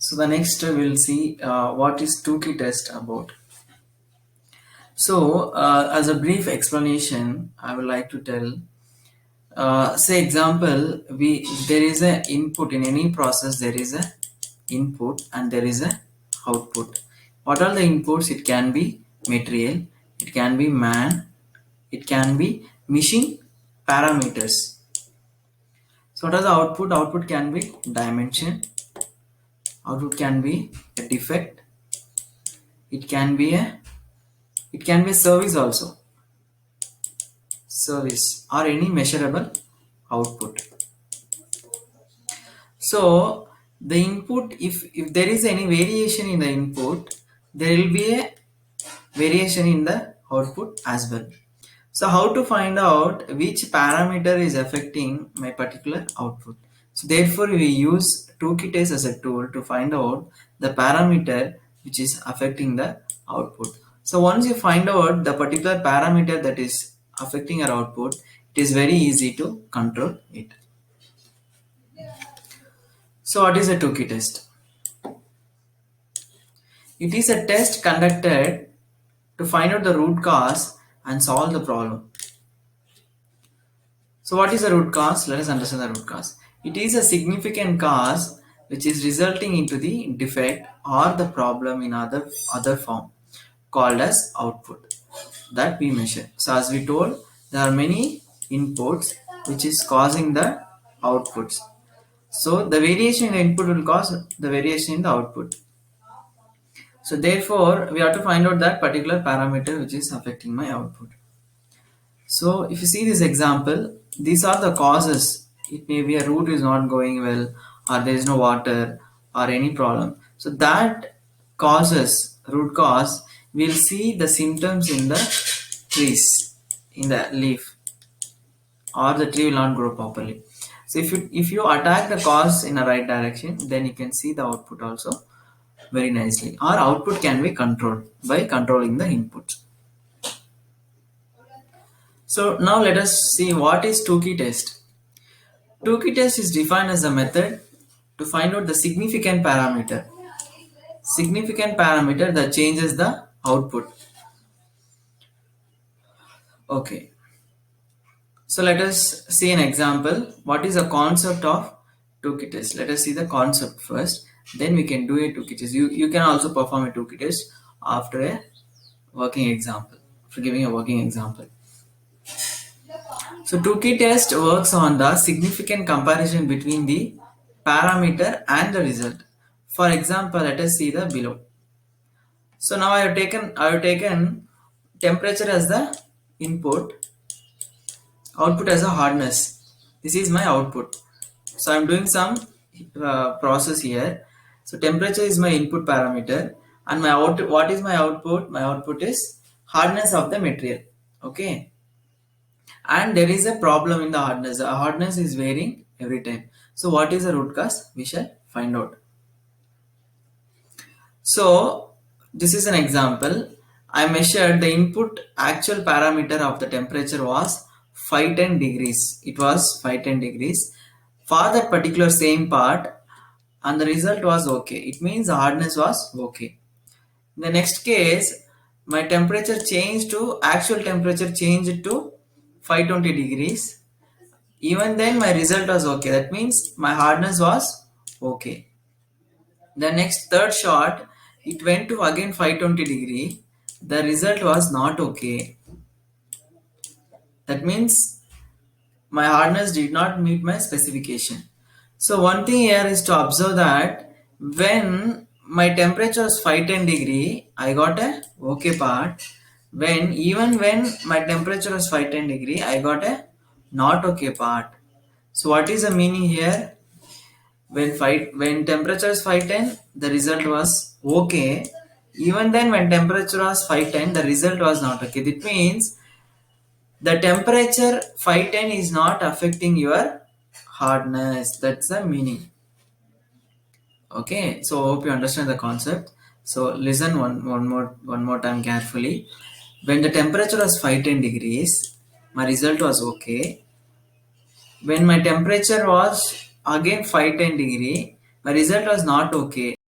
So the next we'll see what is Tukey test about. So as a brief explanation, I would like to tell. Say example, we there is a input in any process. There is a input and there is a output. What are the inputs? It can be material, it can be man, it can be machine parameters. So what are the output? Output can be dimension. Output can be a defect. It can be a service also, service or any measurable output. So the input, if there is any variation in the input, there will be a variation in the output as well. So how to find out which parameter is affecting my particular output? So therefore we use Tukey test as a tool to find out the parameter which is affecting the output. So once you find out the particular parameter that is affecting our output, it is very easy to control it. So what is a Tukey test? It is a test conducted to find out the root cause and solve the problem. So what is the root cause? Let us understand the root cause. It is a significant cause which is resulting into the defect or the problem in other form called as output that we measure. So as we told, there are many inputs which is causing the outputs. So the variation in the input will cause the variation in the output. So therefore we have to find out that particular parameter which is affecting my output. So if you see this example, these are the causes. It may be a root is not going well, or there is no water, or any problem. So that causes, root cause, we'll see the symptoms in the trees, in the leaf, or the tree will not grow properly. So if you attack the cause in a right direction, then you can see the output also very nicely. Our output can be controlled by controlling the inputs. So now let us see what is Tukey test. Tukey test is defined as a method to find out the significant parameter. Significant parameter that changes the output. Okay. So let us see an example. What is the concept of Tukey test? Let us see the concept first. Then we can do a Tukey test. You can also perform a Tukey test after a working example. After giving a working example. So Tukey test works on the significant comparison between the parameter and the result. For example, let us see the below. So now I have taken temperature as the input, output as a hardness. This is my output. So I'm doing some process here. So temperature is my input parameter, and my output. What is my output? My output is hardness of the material. Okay. And there is a problem in the hardness. The hardness is varying every time. So what is the root cause? We shall find out. So this is an example. I measured the input actual parameter of the temperature was 510 degrees. It was 510 degrees for that particular same part, and the result was okay. It means the hardness was okay. In the next case, my temperature changed to actual temperature changed to 520 degrees. Even then my result was okay. That means my hardness was okay. The next third shot, it went to again 520 degree. The result was not okay. That means my hardness did not meet my specification. So one thing here is to observe that when my temperature was 510 degree, I got a okay part. Even when my temperature was 510 degree, I got a not okay part. So what is the meaning here? When temperature is 510, the result was okay. Even then, when temperature was 510, the result was not okay. That means the temperature 510 is not affecting your hardness. That's the meaning. Okay, so hope you understand the concept. So listen one more time carefully. When the temperature was 510 degrees, my result was okay. When my temperature was again 510 degree, my result was not okay.